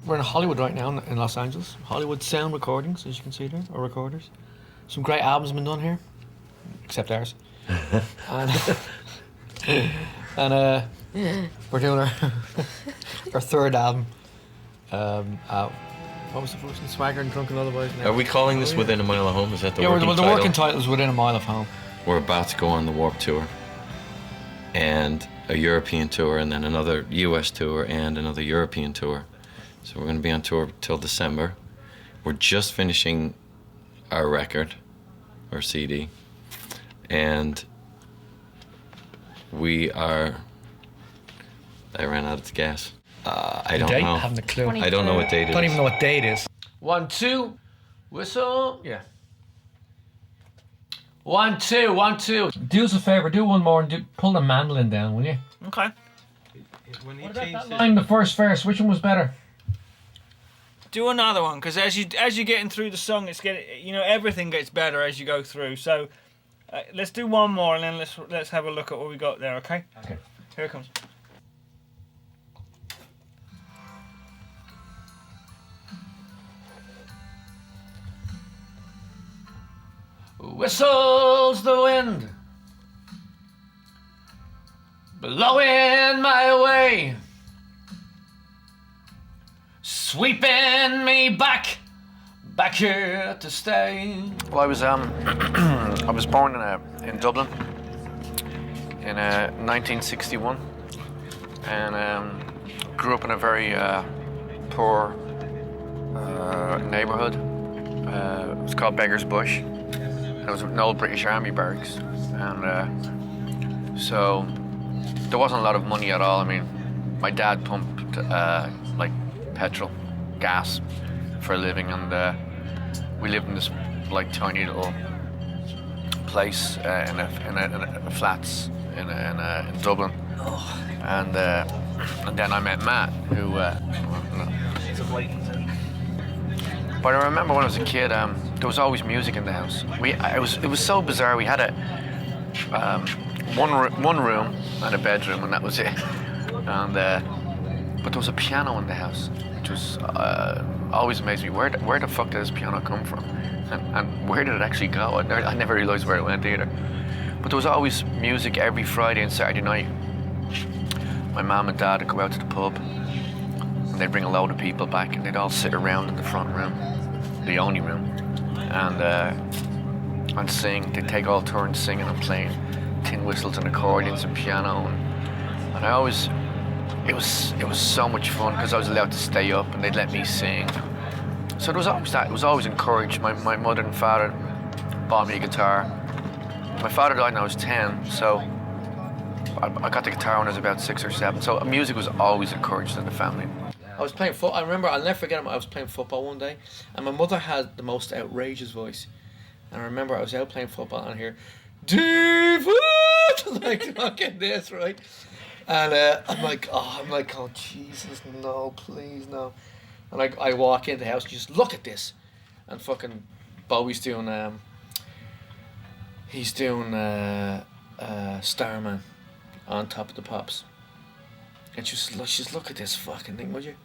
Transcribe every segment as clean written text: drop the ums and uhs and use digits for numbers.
We're in Hollywood right now in Los Angeles. Hollywood sound recordings, as you can see there, or recorders. Some great albums have been done here, except ours. and we're doing our third album. What was the first one? Swagger and Drunken Lullabies. Are we calling this Within a Mile of Home? Is that the working title? Yeah, the working title is Within a Mile of Home. We're about to go on the Warped Tour. And a European tour, and then another US tour, and another European tour. So we're going to be on tour till December. We're just finishing our record, or CD, and I ran out of gas. I don't know. I haven't a clue. I don't know what date it is. Don't even know what date it is. 1, 2, whistle. Yeah. 1, 2, 1, 2. Do us a favour, do one more and pull the mandolin down, will you? Okay. What about that line, the first verse? Which one was better? Do another one, because as you're getting through the song, everything gets better as you go through. So let's do one more, and then let's have a look at what we got there. Okay. Okay. Here it comes. Whistles the wind, blowing my way, sweeping me back here to stay. Well, I was I was born in Dublin in 1961, and grew up in a very poor neighbourhood. It was called Beggar's Bush. It was an old British Army barracks, and so there wasn't a lot of money at all. I mean, my dad pumped like petrol, gas for a living, and we lived in this like tiny little place in a flats in Dublin, and then I met Matt, who. It's a blatant. But I remember when I was a kid, there was always music in the house. It was so bizarre. We had one room and a bedroom, and that was it. And but there was a piano in the house, which was always amazed me. Where the fuck did this piano come from, and where did it actually go? I never realized where it went either. But there was always music every Friday and Saturday night. My mum and dad would go out to the pub, and they'd bring a load of people back, and they'd all sit around in the front room, the only room, and sing. They'd take all turns singing and playing tin whistles and accordions and piano, and I always, it was so much fun because I was allowed to stay up and they'd let me sing. So there was always that. It was always encouraged. My mother and father bought me a guitar. My father died when I was 10, so I got the guitar when I was about 6 or 7. So music was always encouraged in the family. I was playing football. I remember, I'll never forget it. I was playing football one day, and my mother had the most outrageous voice. And I remember I was out playing football and I hear, David, like fucking this, right? And I'm like, oh Jesus, no, please, no. And I walk in the house and just look at this, and fucking Bowie's doing he's doing Starman on Top of the Pops. And just look at this fucking thing, would you?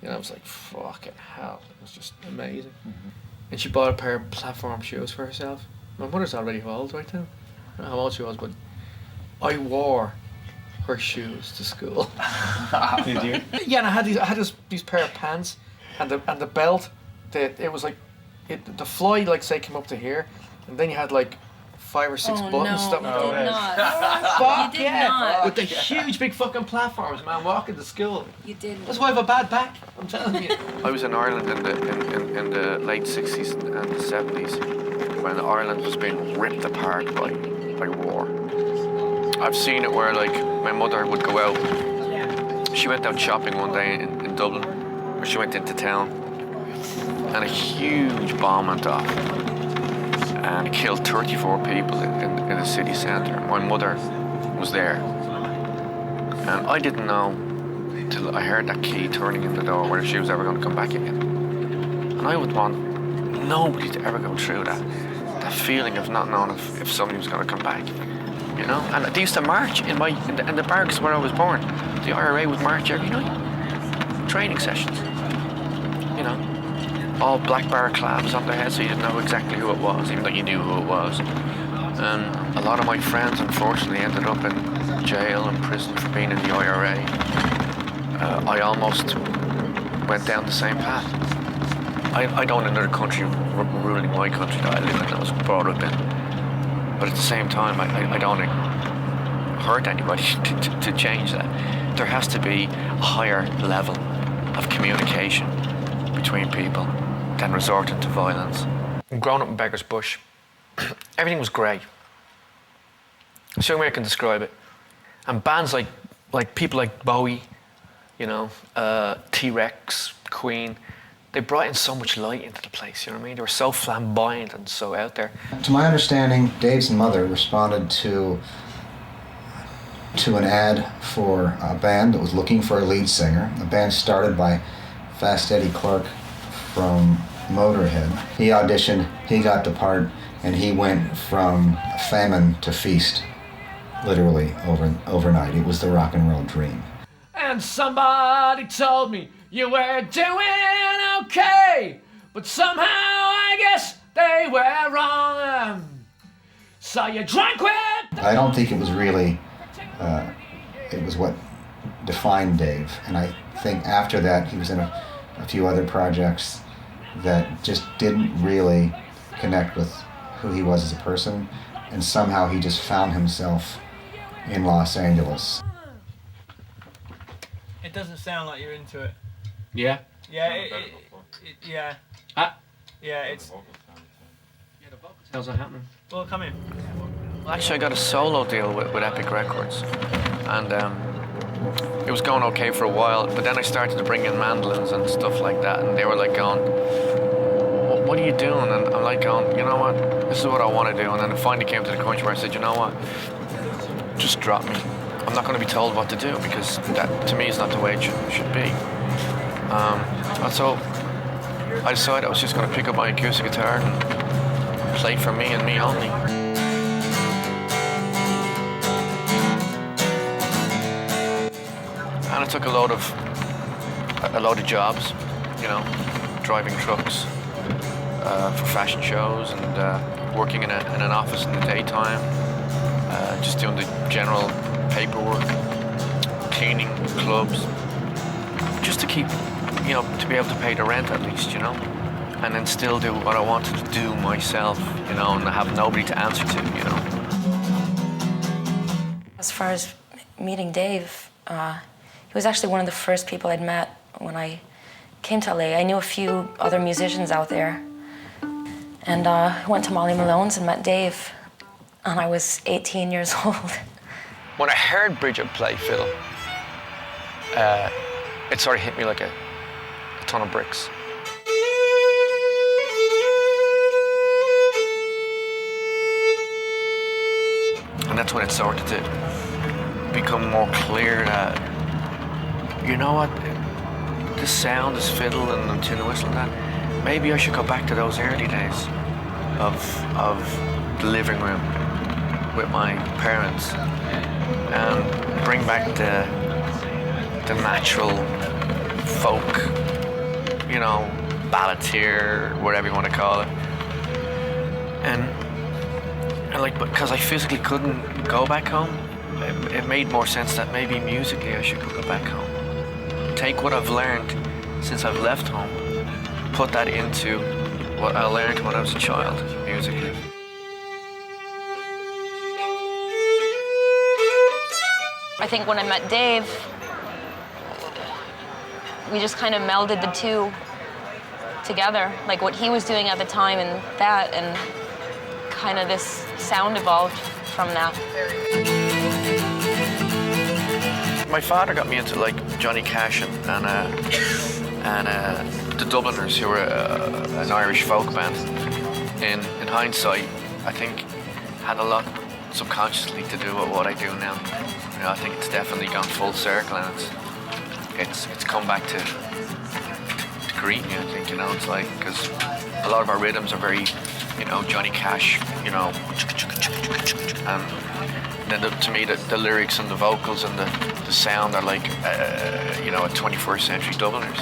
You know, I was like, fucking hell. It was just amazing. Mm-hmm. And she bought a pair of platform shoes for herself. My mother's already old right now. I don't know how old she was, but I wore her shoes to school. Did you? Yeah, and I had these pair of pants, and the belt. It was like, the fly, like, say, came up to here, and then you had like 5 or 6 buttons stuck. No, you did not. Fuck You did yeah! not. With the huge big fucking platforms, man, walking to school. You didn't. That's why I have a bad back. I'm telling you. I was in Ireland in the late 60s and the 70s when Ireland was being ripped apart by war. I've seen it where, like, my mother would go out. She went out shopping one day in Dublin, or she went into town, and a huge bomb went off and killed 34 people in the city centre. My mother was there, and I didn't know till I heard that key turning in the door whether she was ever going to come back again. And I would want nobody to ever go through that feeling of not knowing if somebody was going to come back, you know. And they used to march in the barracks where I was born. The IRA would march every night, training sessions. you know, all black bar clams on their head, so you didn't know exactly who it was, even though you knew who it was. And a lot of my friends, unfortunately, ended up in jail and prison for being in the IRA. I almost went down the same path. I don't know another country ruling my country that I live in, that I was brought up in. But at the same time, I don't hurt anybody to change that. There has to be a higher level of communication between people than resorting to violence. Growing up in Beggar's Bush, everything was grey. That's the only way I can describe it. And bands like people like Bowie, you know, T-Rex, Queen, they brought in so much light into the place, you know what I mean? They were so flamboyant and so out there. To my understanding, Dave's mother responded to an ad for a band that was looking for a lead singer, a band started by Fast Eddie Clarke from Motorhead. He auditioned, he got the part, and he went from famine to feast, literally overnight. It was the rock and roll dream. And somebody told me you were doing okay, but somehow I guess they were wrong. So you drank with... I don't think it was really, it was what defined Dave. And I think after that he was in a few other projects that just didn't really connect with who he was as a person, and somehow he just found himself in Los Angeles. It doesn't sound like you're into it. Yeah. Yeah, yeah. Yeah, it's... Yeah, the vocal tells are happening. Well, come in. Well, actually, I got a solo deal with Epic Records, and it was going okay for a while, but then I started to bring in mandolins and stuff like that, and they were like going, what are you doing? And I'm like going, you know what, this is what I want to do. And then it finally came to the point where I said, you know what, just drop me. I'm not going to be told what to do, because that, to me, is not the way it should be. And so I decided I was just going to pick up my acoustic guitar and play for me and me only. And I took a load of jobs, you know, driving trucks for fashion shows, and working in an office in the daytime, just doing the general paperwork, cleaning clubs, just to keep, you know, to be able to pay the rent at least, you know, and then still do what I wanted to do myself, you know, and have nobody to answer to, you know. As far as meeting Dave, he was actually one of the first people I'd met when I came to LA. I knew a few other musicians out there, and I went to Molly Malone's and met Dave, and I was 18 years old. When I heard Bridget play fiddle, it sort of hit me like a ton of bricks. And that's when it started to become more clear that, you know what, this sound, this fiddle and tin whistle and that, maybe I should go back to those early days of the living room with my parents and bring back the natural folk, you know, balladeer, whatever you want to call it. And like, because I physically couldn't go back home, it made more sense that maybe musically I should go back home. Take what I've learned since I've left home, put that into what I learned when I was a child, musically. I think when I met Dave, we just kind of melded the two together, like what he was doing at the time and that, and kind of this sound evolved from that. My father got me into like Johnny Cash and the Dubliners, who were an Irish folk band. In hindsight, I think had a lot subconsciously to do with what I do now. You know, I think it's definitely gone full circle, and it's come back to greet me. I think, you know, it's like, because a lot of our rhythms are very, you know, Johnny Cash, you know, and then to me the lyrics and the vocals and the sound are like, you know, a 21st century Dubliners.